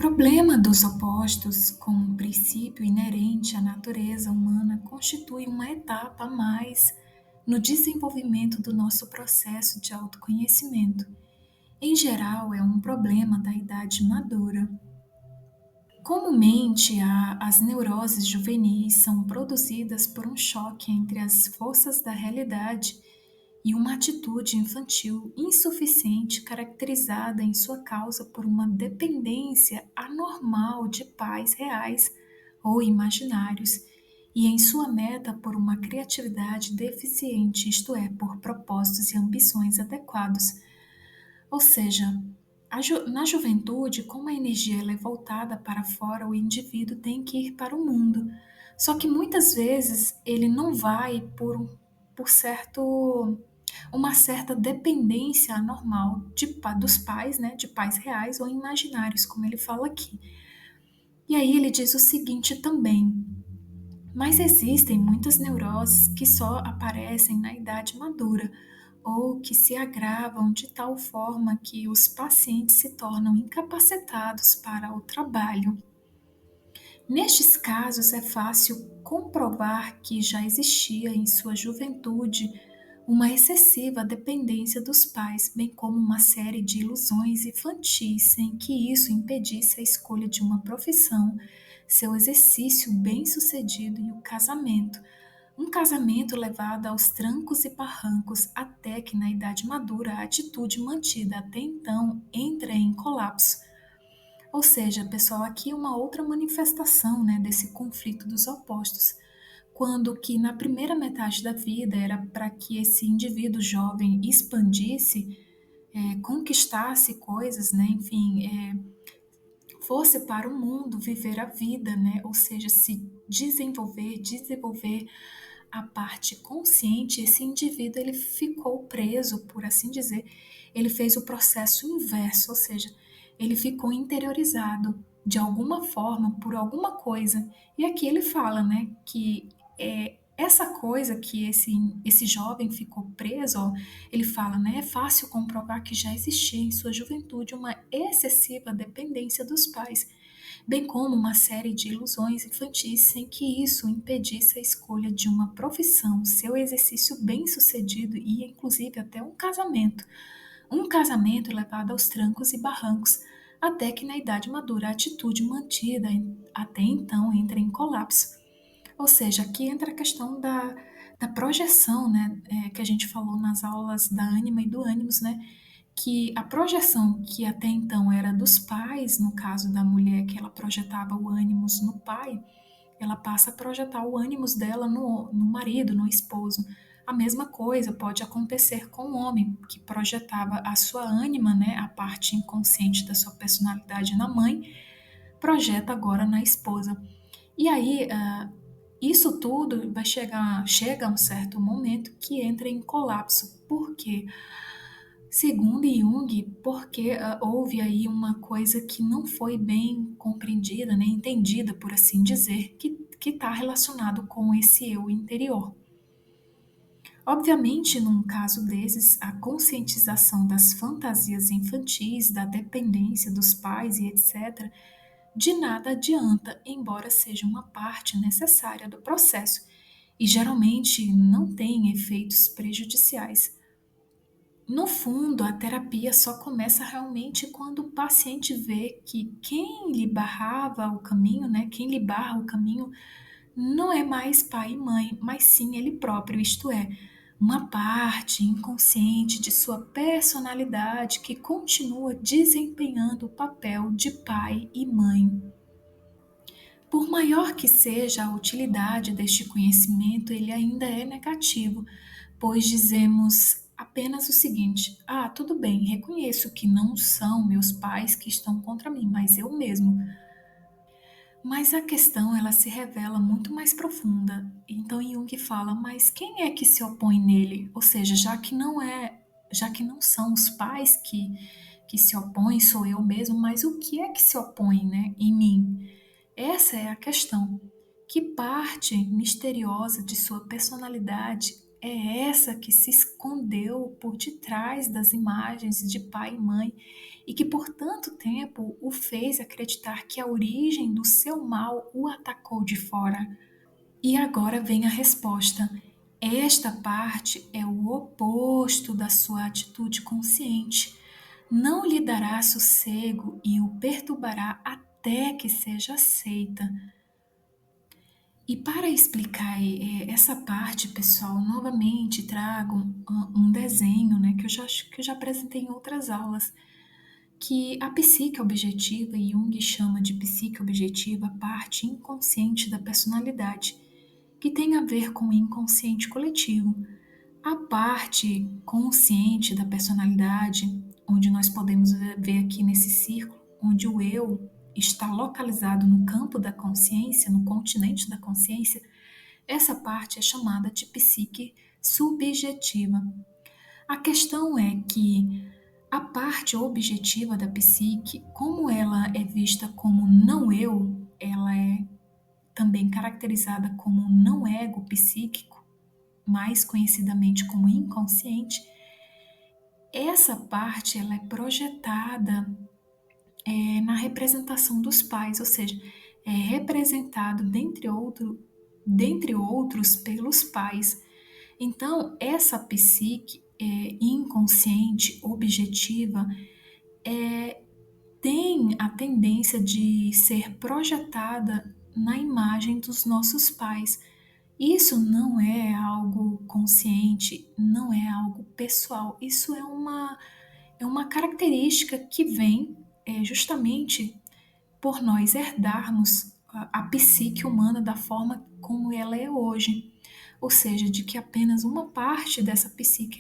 Problema dos opostos, como um princípio inerente à natureza humana, constitui uma etapa a mais no desenvolvimento do nosso processo de autoconhecimento. Em geral, é um problema da idade madura. Comumente, as neuroses juvenis são produzidas por um choque entre as forças da realidade e uma atitude infantil insuficiente caracterizada em sua causa por uma dependência anormal de pais reais ou imaginários, e em sua meta por uma criatividade deficiente, isto é, por propósitos e ambições adequados. Ou seja, na juventude, como a energia ela é voltada para fora, o indivíduo tem que ir para o mundo. Só que muitas vezes ele não vai por uma certa dependência anormal dos pais, né, de pais reais ou imaginários, como ele fala aqui. E aí ele diz o seguinte também: mas existem muitas neuroses que só aparecem na idade madura ou que se agravam de tal forma que os pacientes se tornam incapacitados para o trabalho. Nestes casos, é fácil comprovar que já existia em sua juventude uma excessiva dependência dos pais, bem como uma série de ilusões infantis, sem que isso impedisse a escolha de uma profissão, seu exercício bem-sucedido e o casamento. Um casamento levado aos trancos e barrancos até que, na idade madura, a atitude mantida até então entra em colapso. Ou seja, pessoal, aqui é uma outra manifestação, né, desse conflito dos opostos. Quando que na primeira metade da vida era para que esse indivíduo jovem expandisse, conquistasse coisas, né, enfim, fosse para o mundo viver a vida, né, ou seja, se desenvolver a parte consciente, esse indivíduo ele ficou preso, por assim dizer, ele fez o processo inverso, ou seja, ele ficou interiorizado de alguma forma por alguma coisa. E aqui ele fala, né, que essa coisa que esse jovem ficou preso, ó, ele fala, né, é fácil comprovar que já existia em sua juventude uma excessiva dependência dos pais, bem como uma série de ilusões infantis sem que isso impedisse a escolha de uma profissão, seu exercício bem-sucedido e, inclusive, até um casamento. Um casamento levado aos trancos e barrancos, até que na idade madura a atitude mantida até então entra em colapso. Ou seja, aqui entra a questão da projeção, né, que a gente falou nas aulas da ânima e do ânimos, né, que a projeção que até então era dos pais, no caso da mulher que ela projetava o ânimos no pai, ela passa a projetar o ânimos dela no marido, no esposo. A mesma coisa pode acontecer com o homem, que projetava a sua ânima, né, a parte inconsciente da sua personalidade na mãe, projeta agora na esposa. E aí, isso tudo chega a um certo momento que entra em colapso. Por quê? Segundo Jung, porque houve aí uma coisa que não foi bem compreendida, né, entendida, por assim dizer, que está relacionado com esse eu interior. Obviamente, num caso desses, a conscientização das fantasias infantis, da dependência dos pais e etc., de nada adianta, embora seja uma parte necessária do processo e geralmente não tem efeitos prejudiciais. No fundo, a terapia só começa realmente quando o paciente vê que quem lhe barrava o caminho, né, quem lhe barra o caminho, não é mais pai e mãe, mas sim ele próprio, isto é, uma parte inconsciente de sua personalidade que continua desempenhando o papel de pai e mãe. Por maior que seja a utilidade deste conhecimento, ele ainda é negativo, pois dizemos apenas o seguinte: ah, tudo bem, reconheço que não são meus pais que estão contra mim, mas eu mesmo. Mas a questão ela se revela muito mais profunda. Então Jung fala: mas quem é que se opõe nele? Ou seja, já que não são os pais que se opõem, sou eu mesmo, mas o que é que se opõe, né, em mim? Essa é a questão. Que parte misteriosa de sua personalidade é essa que se escondeu por detrás das imagens de pai e mãe e que por tanto tempo o fez acreditar que a origem do seu mal o atacou de fora. E agora vem a resposta. Esta parte é o oposto da sua atitude consciente. Não lhe dará sossego e o perturbará até que seja aceita. E para explicar essa parte, pessoal, novamente trago um desenho, né, que eu já apresentei em outras aulas, que a psique objetiva, Jung chama de psique objetiva, a parte inconsciente da personalidade, que tem a ver com o inconsciente coletivo. A parte consciente da personalidade, onde nós podemos ver aqui nesse círculo, onde o eu está localizado no campo da consciência, no continente da consciência, essa parte é chamada de psique subjetiva. A questão é que a parte objetiva da psique, como ela é vista como não eu, ela é também caracterizada como não ego psíquico, mais conhecidamente como inconsciente. Essa parte ela é projetada na representação dos pais, ou seja, é representado dentre outros pelos pais. Então, essa psique inconsciente, objetiva, tem a tendência de ser projetada na imagem dos nossos pais. Isso não é algo consciente, não é algo pessoal, isso é uma característica que vem justamente por nós herdarmos a psique humana da forma como ela é hoje. Ou seja, de que apenas uma parte dessa psique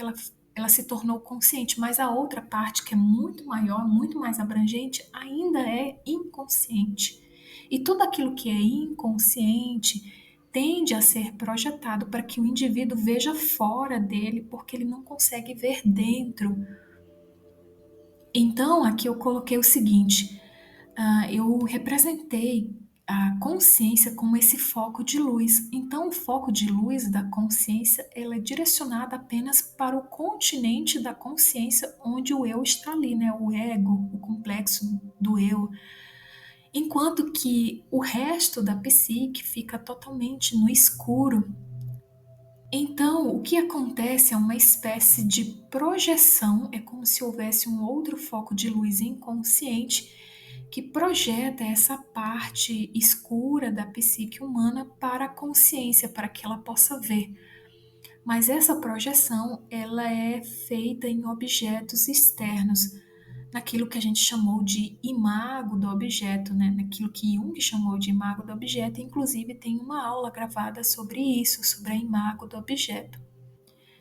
ela se tornou consciente, mas a outra parte, que é muito maior, muito mais abrangente, ainda é inconsciente. E tudo aquilo que é inconsciente tende a ser projetado para que o indivíduo veja fora dele, porque ele não consegue ver dentro. Então, aqui eu coloquei o seguinte: eu representei a consciência como esse foco de luz. Então, o foco de luz da consciência ela é direcionada apenas para o continente da consciência, onde o eu está ali, né? O ego, o complexo do eu. Enquanto que o resto da psique fica totalmente no escuro. Então, o que acontece é uma espécie de projeção, é como se houvesse um outro foco de luz inconsciente que projeta essa parte escura da psique humana para a consciência, para que ela possa ver. Mas essa projeção, ela é feita em objetos externos, naquilo que a gente chamou de imago do objeto, né? Naquilo que Jung chamou de imago do objeto, inclusive tem uma aula gravada sobre isso, sobre a imago do objeto.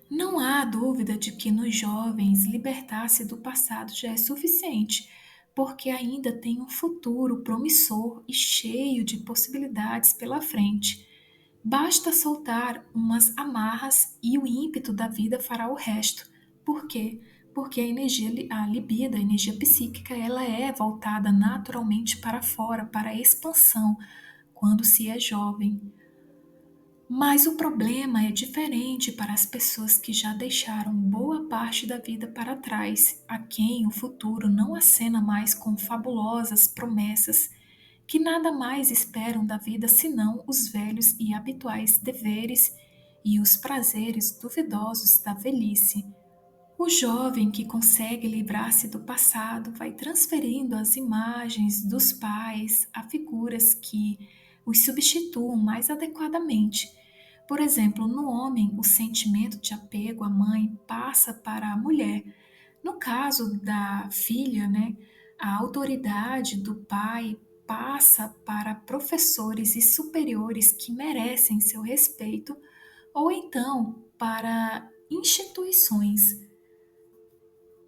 Não há dúvida de que nos jovens libertar-se do passado já é suficiente, porque ainda tem um futuro promissor e cheio de possibilidades pela frente. Basta soltar umas amarras e o ímpeto da vida fará o resto. Por quê? Porque a energia, a libido, a energia psíquica, ela é voltada naturalmente para fora, para a expansão, quando se é jovem. Mas o problema é diferente para as pessoas que já deixaram boa parte da vida para trás, a quem o futuro não acena mais com fabulosas promessas, que nada mais esperam da vida senão os velhos e habituais deveres e os prazeres duvidosos da velhice. O jovem que consegue livrar-se do passado vai transferindo as imagens dos pais a figuras que os substituam mais adequadamente. Por exemplo, no homem, o sentimento de apego à mãe passa para a mulher. No caso da filha, né, a autoridade do pai passa para professores e superiores que merecem seu respeito, ou então para instituições.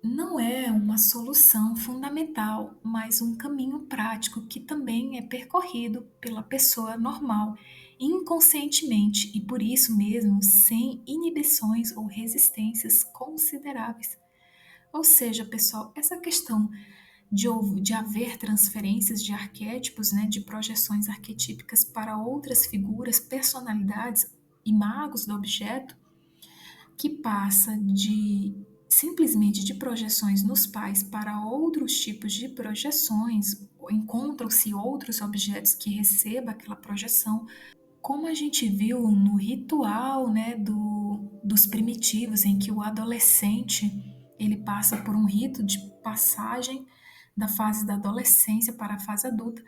Não é uma solução fundamental, mas um caminho prático que também é percorrido pela pessoa normal, inconscientemente e por isso mesmo sem inibições ou resistências consideráveis. Ou seja, pessoal, essa questão de haver transferências de arquétipos, né, de projeções arquetípicas para outras figuras, personalidades, imagos do objeto, que passa de simplesmente de projeções nos pais para outros tipos de projeções, encontram-se outros objetos que recebam aquela projeção, como a gente viu no ritual, né, dos primitivos, em que o adolescente ele passa por um rito de passagem da fase da adolescência para a fase adulta,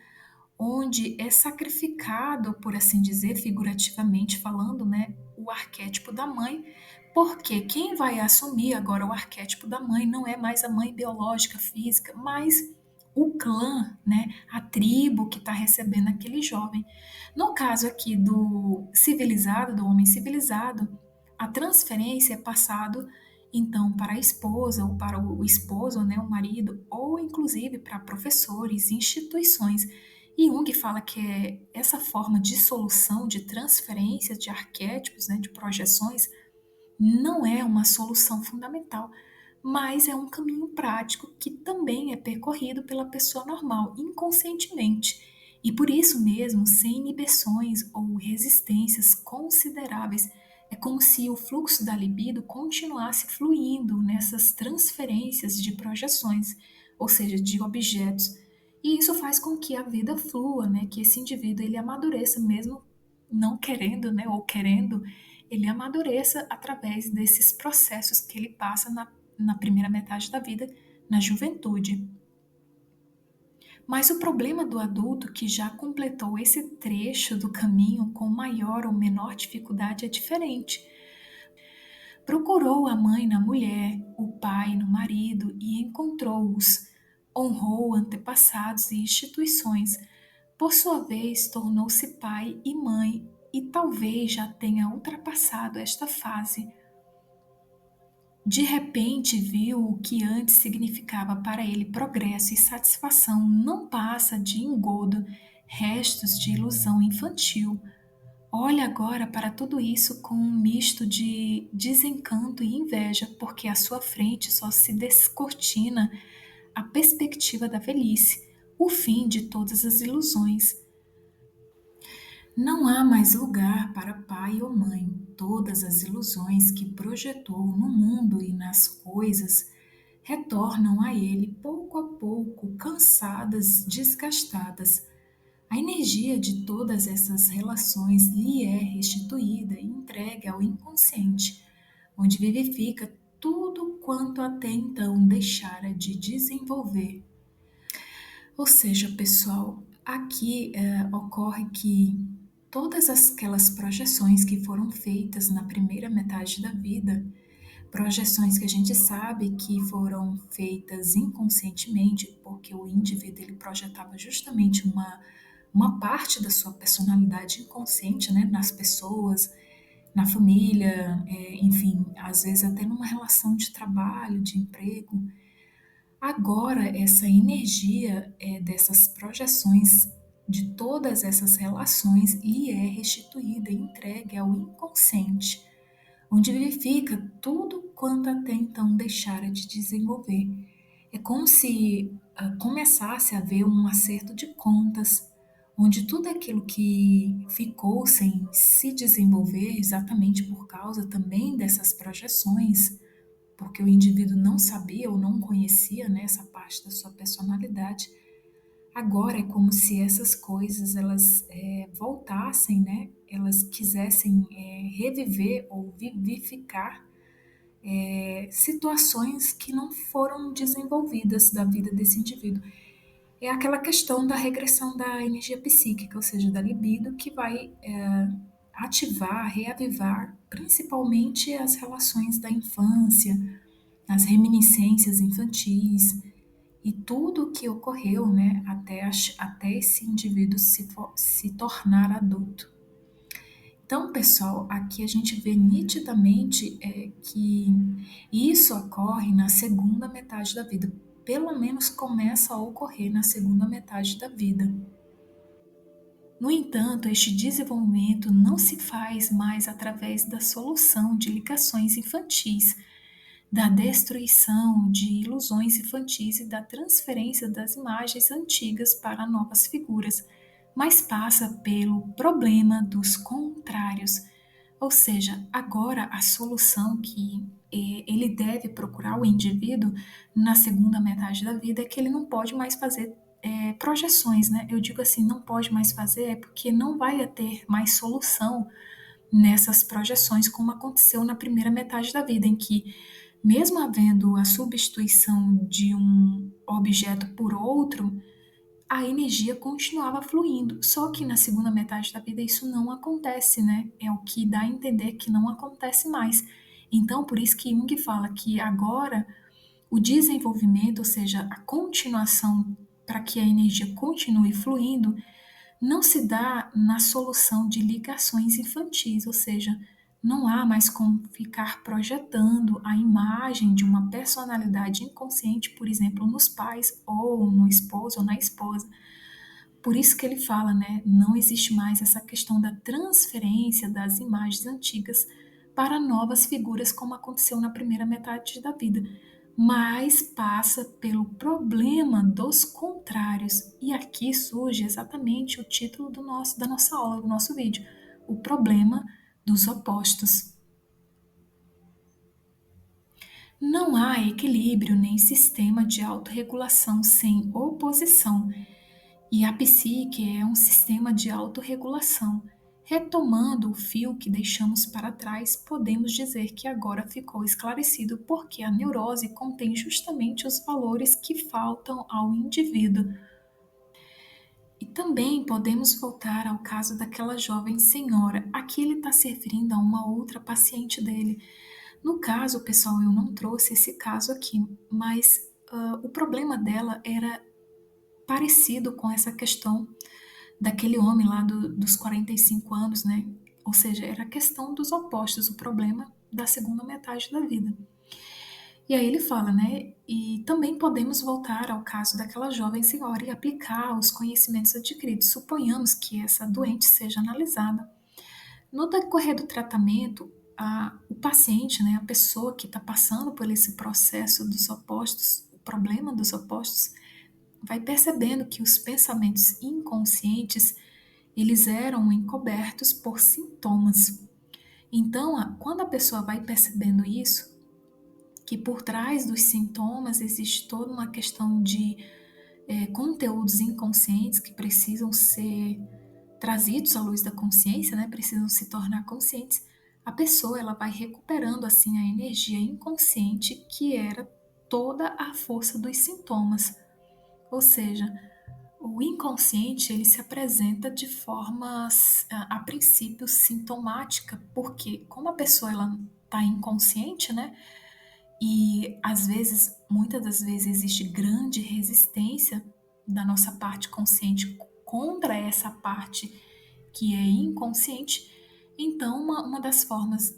onde é sacrificado, por assim dizer, figurativamente falando, né, o arquétipo da mãe, porque quem vai assumir agora o arquétipo da mãe não é mais a mãe biológica, física, mas o clã, né, a tribo que está recebendo aquele jovem. No caso aqui do civilizado, do homem civilizado, a transferência é passado então para a esposa ou para o esposo, né, o marido, ou inclusive para professores, instituições. E Jung fala que essa forma de solução, de transferência de arquétipos, né, de projeções, não é uma solução fundamental, mas é um caminho prático que também é percorrido pela pessoa normal, inconscientemente. E por isso mesmo, sem inibições ou resistências consideráveis, é como se o fluxo da libido continuasse fluindo nessas transferências de projeções, ou seja, de objetos. E isso faz com que a vida flua, né? Que esse indivíduo ele amadureça mesmo não querendo, né? Ou querendo, ele amadureça através desses processos que ele passa na primeira metade da vida, na juventude. Mas o problema do adulto que já completou esse trecho do caminho com maior ou menor dificuldade é diferente. Procurou a mãe na mulher, o pai no marido e encontrou-os. Honrou antepassados e instituições. Por sua vez, tornou-se pai e mãe e talvez já tenha ultrapassado esta fase. De repente viu o que antes significava para ele progresso e satisfação não passa de engodo, restos de ilusão infantil. Olha agora para tudo isso com um misto de desencanto e inveja, porque à sua frente só se descortina a perspectiva da velhice, o fim de todas as ilusões. Não há mais lugar para pai ou mãe. Todas as ilusões que projetou no mundo e nas coisas retornam a ele pouco a pouco, cansadas, desgastadas. A energia de todas essas relações lhe é restituída e entregue ao inconsciente, onde vivifica tudo quanto até então deixara de desenvolver. Ou seja, pessoal, aqui ocorre que todas aquelas projeções que foram feitas na primeira metade da vida, projeções que a gente sabe que foram feitas inconscientemente, porque o indivíduo ele projetava justamente uma parte da sua personalidade inconsciente, né, nas pessoas, na família, enfim, às vezes até numa relação de trabalho, de emprego. Agora, essa energia dessas projeções de todas essas relações lhe é restituída e entregue ao inconsciente, onde vivifica tudo quanto até então deixara de desenvolver. É como se começasse a haver um acerto de contas, onde tudo aquilo que ficou sem se desenvolver, exatamente por causa também dessas projeções, porque o indivíduo não sabia ou não conhecia, né, essa parte da sua personalidade. Agora é como se essas coisas elas voltassem, né? Elas quisessem reviver ou vivificar situações que não foram desenvolvidas da vida desse indivíduo. É aquela questão da regressão da energia psíquica, ou seja, da libido, que vai ativar, reavivar, principalmente as relações da infância, as reminiscências infantis e tudo o que ocorreu, né, até esse indivíduo se tornar adulto. Então, pessoal, aqui a gente vê nitidamente que isso ocorre na segunda metade da vida, pelo menos começa a ocorrer na segunda metade da vida. No entanto, este desenvolvimento não se faz mais através da solução de ligações infantis, da destruição de ilusões infantis e da transferência das imagens antigas para novas figuras, mas passa pelo problema dos contrários, Ou seja, agora a solução que ele deve procurar, o indivíduo, na segunda metade da vida, é que ele não pode mais fazer projeções, né? Eu digo assim, não pode mais fazer, é porque não vai ter mais solução nessas projeções, como aconteceu na primeira metade da vida, em que, mesmo havendo a substituição de um objeto por outro, a energia continuava fluindo. Só que na segunda metade da vida isso não acontece, né? É o que dá a entender que não acontece mais. Então, por isso que Jung fala que agora o desenvolvimento, ou seja, a continuação para que a energia continue fluindo, não se dá na solução de ligações infantis, ou seja, não há mais como ficar projetando a imagem de uma personalidade inconsciente, por exemplo, nos pais, ou no esposo ou na esposa. Por isso que ele fala, né? Não existe mais essa questão da transferência das imagens antigas para novas figuras, como aconteceu na primeira metade da vida, mas passa pelo problema dos contrários. E aqui surge exatamente o título da nossa aula, do nosso vídeo: o problema dos opostos. Não há equilíbrio nem sistema de autorregulação sem oposição. E a psique é um sistema de autorregulação. Retomando o fio que deixamos para trás, podemos dizer que agora ficou esclarecido porque a neurose contém justamente os valores que faltam ao indivíduo. E também podemos voltar ao caso daquela jovem senhora. Aqui ele está se referindo a uma outra paciente dele. No caso, pessoal, eu não trouxe esse caso aqui, mas o problema dela era parecido com essa questão daquele homem lá dos 45 anos, né? Ou seja, era a questão dos opostos, o problema da segunda metade da vida. E aí ele fala, né? E também podemos voltar ao caso daquela jovem senhora e aplicar os conhecimentos adquiridos. Suponhamos que essa doente seja analisada. No decorrer do tratamento, o paciente, né, a pessoa que está passando por esse processo dos opostos, o problema dos opostos, vai percebendo que os pensamentos inconscientes eles eram encobertos por sintomas. Então, quando a pessoa vai percebendo isso, que por trás dos sintomas existe toda uma questão de conteúdos inconscientes que precisam ser trazidos à luz da consciência, né? Precisam se tornar conscientes, a pessoa ela vai recuperando assim a energia inconsciente que era toda a força dos sintomas. Ou seja, o inconsciente ele se apresenta de forma, a princípio, sintomática, porque como a pessoa ela está inconsciente, né? E às vezes, muitas das vezes, existe grande resistência da nossa parte consciente contra essa parte que é inconsciente. Então, uma das formas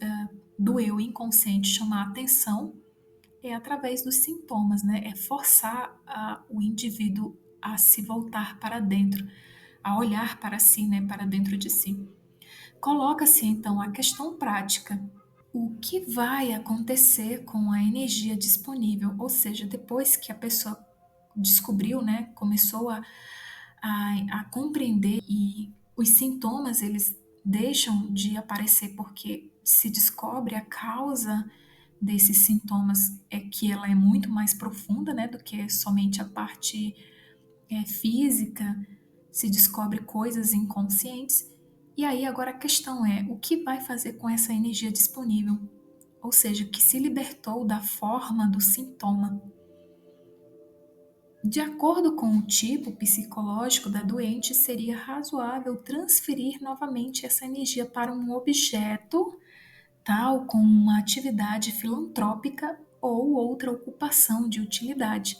do eu inconsciente chamar a atenção é através dos sintomas, né? É forçar o indivíduo a se voltar para dentro, a olhar para si, né? Para dentro de si. Coloca-se então a questão prática. O que vai acontecer com a energia disponível? Ou seja, depois que a pessoa descobriu, né? Começou a compreender e os sintomas eles deixam de aparecer porque se descobre a causa desses sintomas é que ela é muito mais profunda, né, do que somente a parte física, se descobre coisas inconscientes. E aí agora a questão é, o que vai fazer com essa energia disponível? Ou seja, que se libertou da forma do sintoma. De acordo com o tipo psicológico da doente, seria razoável transferir novamente essa energia para um objeto tal como uma atividade filantrópica ou outra ocupação de utilidade.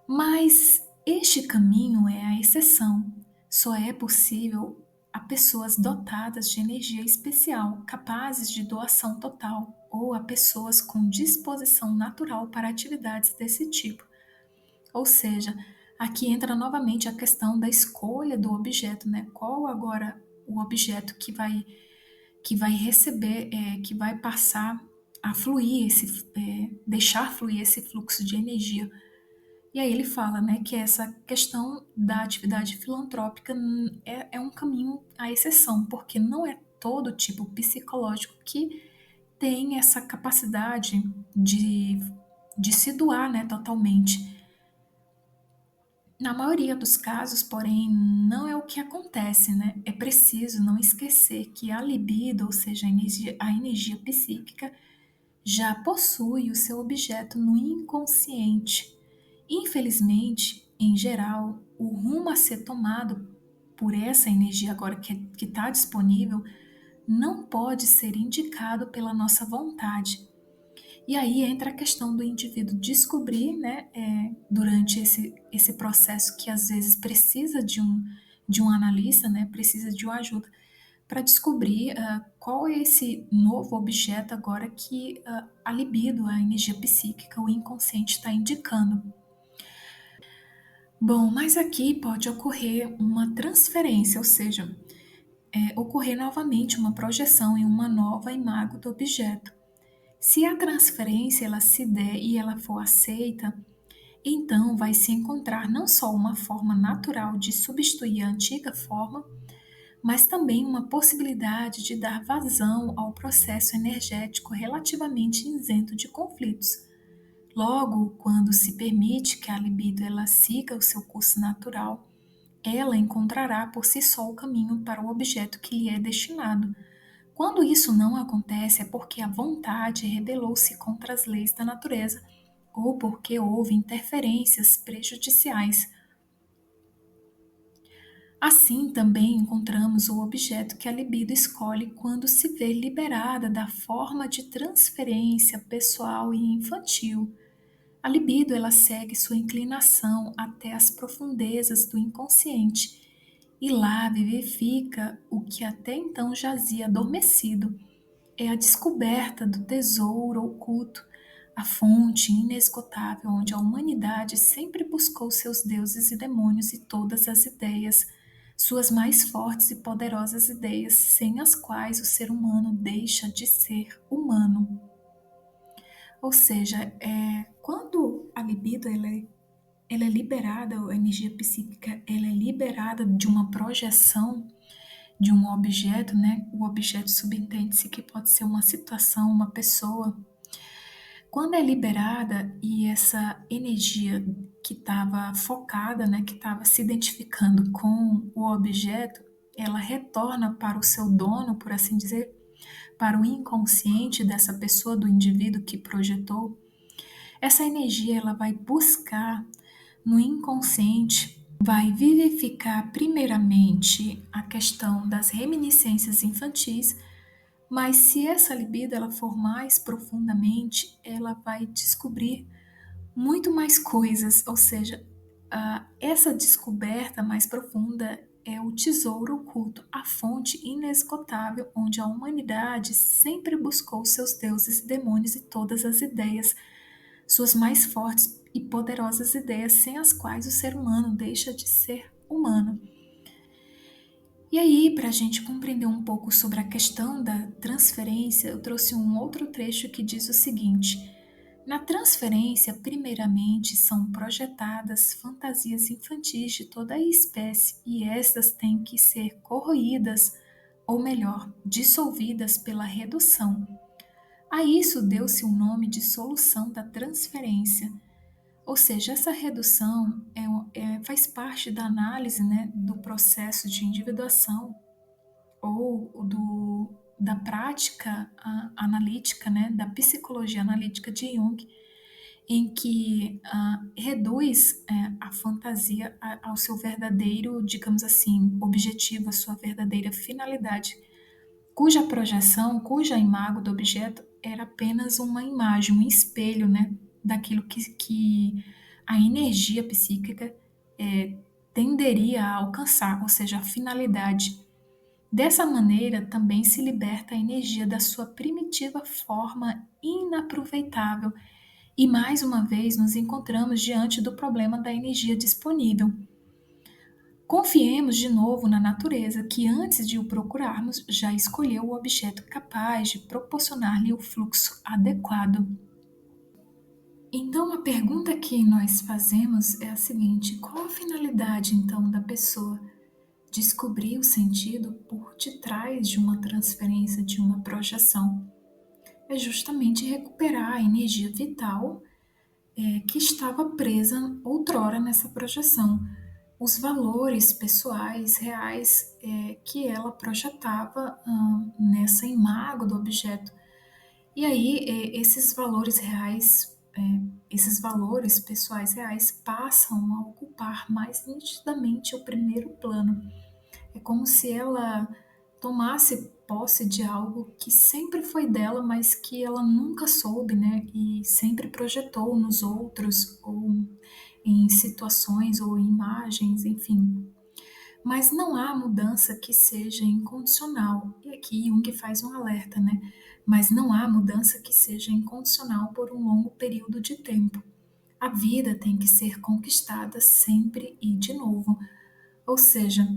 Mas este caminho é a exceção. Só é possível a pessoas dotadas de energia especial, capazes de doação total, ou a pessoas com disposição natural para atividades desse tipo. Ou seja, aqui entra novamente a questão da escolha do objeto, né? Qual agora o objeto que vai receber, que vai passar a fluir, deixar fluir esse fluxo de energia. E aí ele fala, né, que essa questão da atividade filantrópica é um caminho à exceção, porque não é todo tipo psicológico que tem essa capacidade de se doar, né, totalmente. Na maioria dos casos, porém, não é o que acontece, né? É preciso não esquecer que a libido, ou seja, a energia psíquica, já possui o seu objeto no inconsciente. Infelizmente, em geral, o rumo a ser tomado por essa energia agora que está disponível não pode ser indicado pela nossa vontade. E aí entra a questão do indivíduo descobrir, né, durante esse processo que às vezes precisa de um analista, né, precisa de uma ajuda, para descobrir qual é esse novo objeto agora que a libido, a energia psíquica, o inconsciente está indicando. Bom, mas aqui pode ocorrer uma transferência, ou seja, ocorrer novamente uma projeção em uma nova imago do objeto. Se a transferência ela se der e ela for aceita, então vai se encontrar não só uma forma natural de substituir a antiga forma, mas também uma possibilidade de dar vazão ao processo energético relativamente isento de conflitos. Logo, quando se permite que a libido ela siga o seu curso natural, ela encontrará por si só o caminho para o objeto que lhe é destinado. Quando isso não acontece, é porque a vontade rebelou-se contra as leis da natureza ou porque houve interferências prejudiciais. Assim, também encontramos o objeto que a libido escolhe quando se vê liberada da forma de transferência pessoal e infantil. A libido ela segue sua inclinação até as profundezas do inconsciente e lá vivifica o que até então jazia adormecido. É a descoberta do tesouro oculto, a fonte inesgotável onde a humanidade sempre buscou seus deuses e demônios e todas as ideias, suas mais fortes e poderosas ideias, sem as quais o ser humano deixa de ser humano. Ou seja, quando a libido ela é liberada, a energia psíquica ela é liberada de uma projeção de um objeto, né? O objeto subentende-se que pode ser uma situação, uma pessoa. Quando é liberada e essa energia que estava focada, né, que estava se identificando com o objeto, ela retorna para o seu dono, por assim dizer, para o inconsciente dessa pessoa, do indivíduo que projetou. Essa energia ela vai buscar no inconsciente, vai vivificar primeiramente a questão das reminiscências infantis, mas se essa libido ela for mais profundamente, ela vai descobrir muito mais coisas, ou seja, essa descoberta mais profunda é o tesouro oculto, a fonte inesgotável onde a humanidade sempre buscou seus deuses e demônios e todas as ideias, suas mais fortes e poderosas ideias sem as quais o ser humano deixa de ser humano. E aí, para a gente compreender um pouco sobre a questão da transferência, eu trouxe um outro trecho que diz o seguinte: na transferência, primeiramente, são projetadas fantasias infantis de toda a espécie e estas têm que ser corroídas, ou melhor, dissolvidas pela redução. A isso deu-se o nome de solução da transferência. Ou seja, essa redução faz parte da análise, né, do processo de individuação ou da prática analítica, né, da psicologia analítica de Jung, em que reduz a fantasia ao seu verdadeiro, digamos assim, objetivo, a sua verdadeira finalidade, cuja projeção, cuja imago do objeto era apenas uma imagem, um espelho, né, daquilo que a energia psíquica tenderia a alcançar, ou seja, a finalidade. Dessa maneira, também se liberta a energia da sua primitiva forma inaproveitável e mais uma vez nos encontramos diante do problema da energia disponível. Confiemos de novo na natureza, que antes de o procurarmos já escolheu o objeto capaz de proporcionar-lhe o fluxo adequado. Então, a pergunta que nós fazemos é a seguinte: qual a finalidade então da pessoa? descobrir o sentido por detrás de uma transferência, de uma projeção. É justamente recuperar a energia vital que estava presa outrora nessa projeção, os valores pessoais reais que ela projetava nessa imago do objeto. E aí esses valores reais, esses valores pessoais reais passam a ocupar mais nitidamente o primeiro plano. É como se ela tomasse posse de algo que sempre foi dela, mas que ela nunca soube, né? E sempre projetou nos outros, ou em situações, ou em imagens, enfim. Mas não há mudança que seja incondicional. E aqui Jung faz um alerta, né? Mas não há mudança que seja incondicional por um longo período de tempo. A vida tem que ser conquistada sempre e de novo. Ou seja,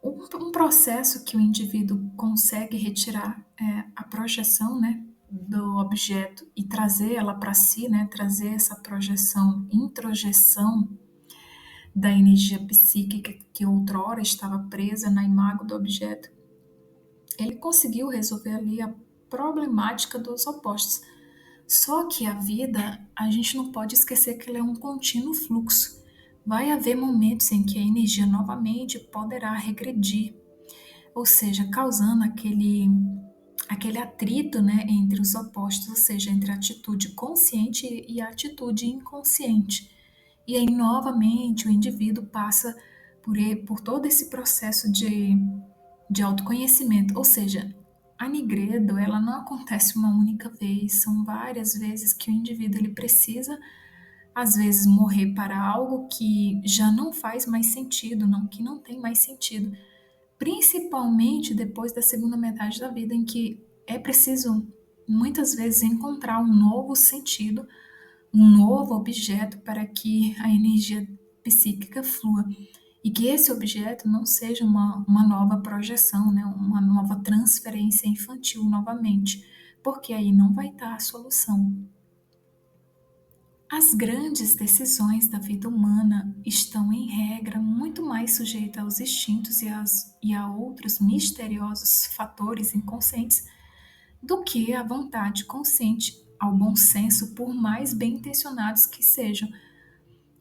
um processo que o indivíduo consegue retirar a projeção, né, do objeto e trazer ela para si, né, trazer essa projeção, introjeção da energia psíquica que outrora estava presa na imago do objeto, ele conseguiu resolver ali a problemática dos opostos. Só que a vida, a gente não pode esquecer que ela é um contínuo fluxo. Vai haver momentos em que a energia novamente poderá regredir, ou seja, causando aquele atrito, né, entre os opostos, ou seja, entre a atitude consciente e a atitude inconsciente. E aí, novamente, o indivíduo passa por todo esse processo de autoconhecimento, ou seja, a Nigredo, ela não acontece uma única vez, são várias vezes que o indivíduo ele precisa, às vezes, morrer para algo que já não faz mais sentido, não, que não tem mais sentido, principalmente depois da segunda metade da vida, em que é preciso muitas vezes encontrar um novo sentido, um novo objeto para que a energia psíquica flua e que esse objeto não seja uma nova projeção, né, uma nova transferência infantil novamente, porque aí não vai estar a solução. As grandes decisões da vida humana estão, em regra, muito mais sujeitas aos instintos e a outros misteriosos fatores inconscientes do que à vontade consciente, ao bom senso, por mais bem intencionados que sejam.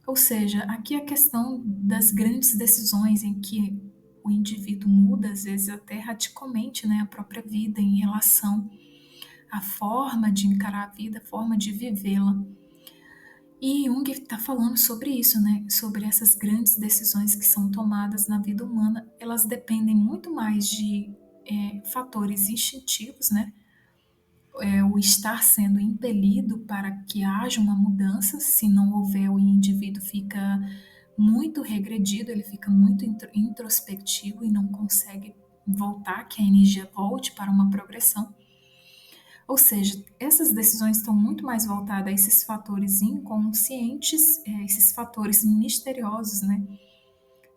Ou seja, aqui a questão das grandes decisões em que o indivíduo muda, às vezes até radicalmente, né, a própria vida em relação à forma de encarar a vida, a forma de vivê-la. E Jung está falando sobre isso, né? Sobre essas grandes decisões que são tomadas na vida humana, elas dependem muito mais de fatores instintivos, né? O estar sendo impelido para que haja uma mudança, se não houver, o indivíduo fica muito regredido, ele fica muito introspectivo e não consegue voltar, que a energia volte para uma progressão. Ou seja, essas decisões estão muito mais voltadas a esses fatores inconscientes, esses fatores misteriosos, né,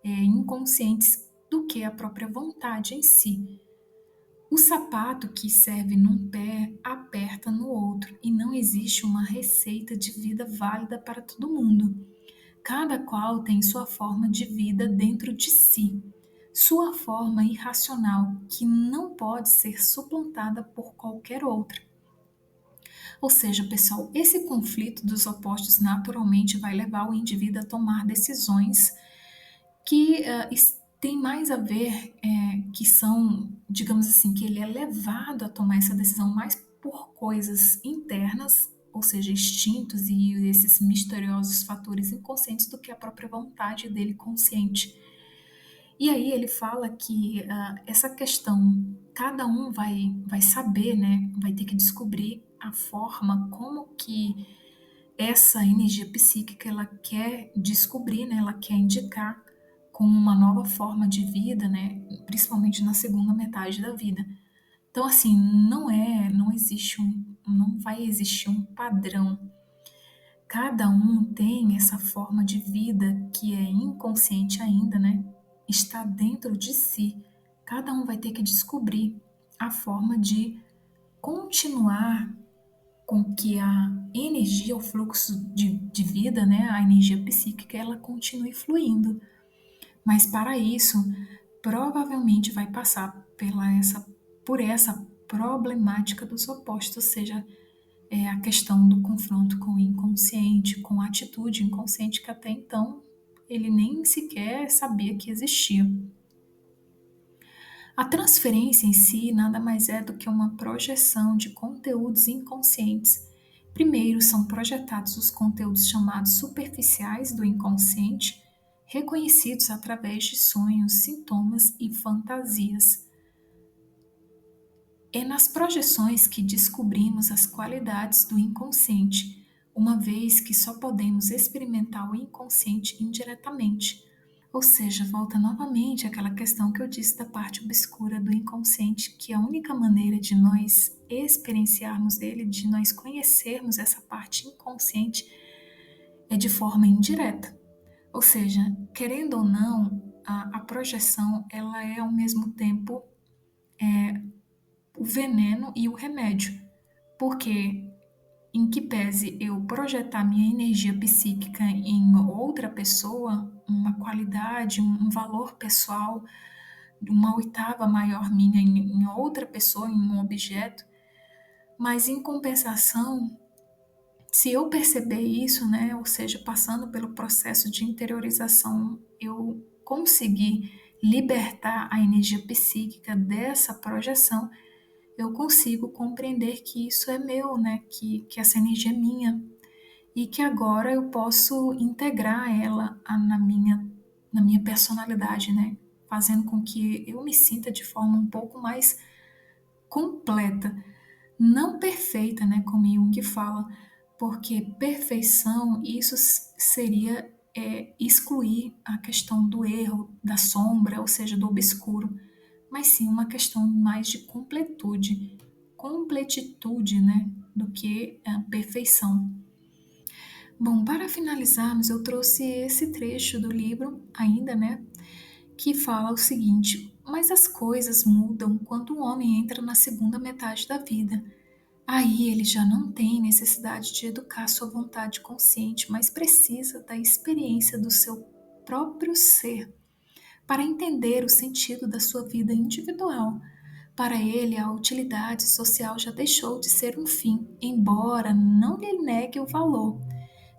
inconscientes, do que a própria vontade em si. O sapato que serve num pé aperta no outro e não existe uma receita de vida válida para todo mundo. Cada qual tem sua forma de vida dentro de si, sua forma irracional que não pode ser suplantada por qualquer outra. Ou seja, pessoal, esse conflito dos opostos naturalmente vai levar o indivíduo a tomar decisões que têm mais a ver, que são, digamos assim, que ele é levado a tomar essa decisão mais por coisas internas, ou seja, instintos e esses misteriosos fatores inconscientes, do que a própria vontade dele consciente. E aí ele fala que essa questão, cada um vai saber, né, vai ter que descobrir a forma como que essa energia psíquica ela quer descobrir, né, ela quer indicar como uma nova forma de vida, né, principalmente na segunda metade da vida. Então assim, não vai existir um padrão. Cada um tem essa forma de vida que é inconsciente ainda, né? Está dentro de si. Cada um vai ter que descobrir a forma de continuar com que a energia, o fluxo de vida, né? A energia psíquica, ela continue fluindo. Mas para isso, provavelmente vai passar por essa problemática dos opostos, ou seja, a questão do confronto com o inconsciente, com a atitude inconsciente que até então ele nem sequer sabia que existia. A transferência em si nada mais é do que uma projeção de conteúdos inconscientes. Primeiro são projetados os conteúdos chamados superficiais do inconsciente, reconhecidos através de sonhos, sintomas e fantasias. É nas projeções que descobrimos as qualidades do inconsciente, uma vez que só podemos experimentar o inconsciente indiretamente. Ou seja, volta novamente àquela questão que eu disse da parte obscura do inconsciente, que a única maneira de nós experienciarmos ele, de nós conhecermos essa parte inconsciente, é de forma indireta. Ou seja, querendo ou não, a projeção ela é ao mesmo tempo o veneno e o remédio, porque em que pese eu projetar minha energia psíquica em outra pessoa, uma qualidade, um valor pessoal, uma oitava maior minha em outra pessoa, em um objeto, mas em compensação, se eu perceber isso, né, ou seja, passando pelo processo de interiorização, eu conseguir libertar a energia psíquica dessa projeção, eu consigo compreender que isso é meu, né, que essa energia é minha e que agora eu posso integrar ela na minha personalidade, né, fazendo com que eu me sinta de forma um pouco mais completa, não perfeita, né, como Jung fala, porque perfeição, isso seria excluir a questão do erro, da sombra, ou seja, do obscuro, mas sim uma questão mais de completitude, né, do que a perfeição. Bom, para finalizarmos, eu trouxe esse trecho do livro ainda, né, que fala o seguinte: mas as coisas mudam quando o homem entra na segunda metade da vida. Aí ele já não tem necessidade de educar sua vontade consciente, mas precisa da experiência do seu próprio ser para entender o sentido da sua vida individual. Para ele, a utilidade social já deixou de ser um fim, embora não lhe negue o valor.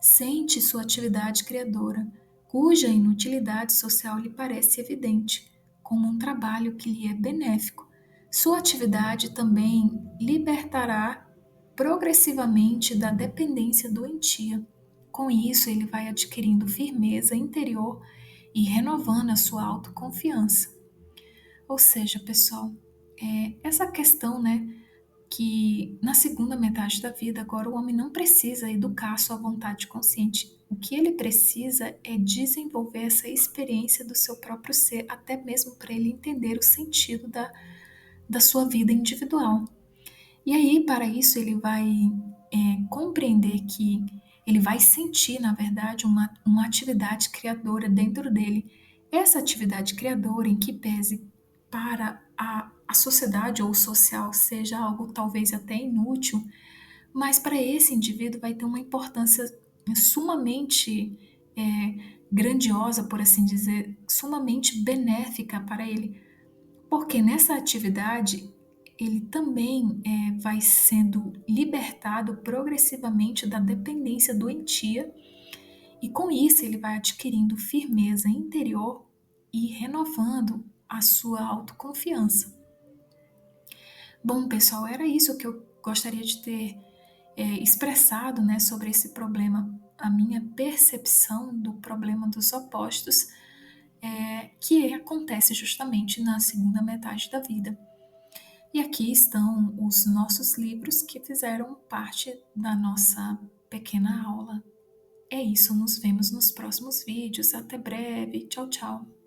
Sente sua atividade criadora, cuja inutilidade social lhe parece evidente, como um trabalho que lhe é benéfico. Sua atividade também libertará progressivamente da dependência doentia. Com isso, ele vai adquirindo firmeza interior e renovando a sua autoconfiança. Ou seja, pessoal, essa questão, né, que na segunda metade da vida, agora o homem não precisa educar a sua vontade consciente. O que ele precisa é desenvolver essa experiência do seu próprio ser, até mesmo para ele entender o sentido da sua vida individual. E aí, para isso, ele vai compreender que ele vai sentir, na verdade, uma atividade criadora dentro dele. Essa atividade criadora, em que pese para a sociedade ou o social seja algo talvez até inútil, mas para esse indivíduo vai ter uma importância sumamente grandiosa, por assim dizer, sumamente benéfica para ele, porque nessa atividade ele também vai sendo libertado progressivamente da dependência doentia e com isso ele vai adquirindo firmeza interior e renovando a sua autoconfiança. Bom, pessoal, era isso que eu gostaria de ter expressado, né, sobre esse problema, a minha percepção do problema dos opostos, que acontece justamente na segunda metade da vida. E aqui estão os nossos livros que fizeram parte da nossa pequena aula. É isso, nos vemos nos próximos vídeos. Até breve. Tchau, tchau.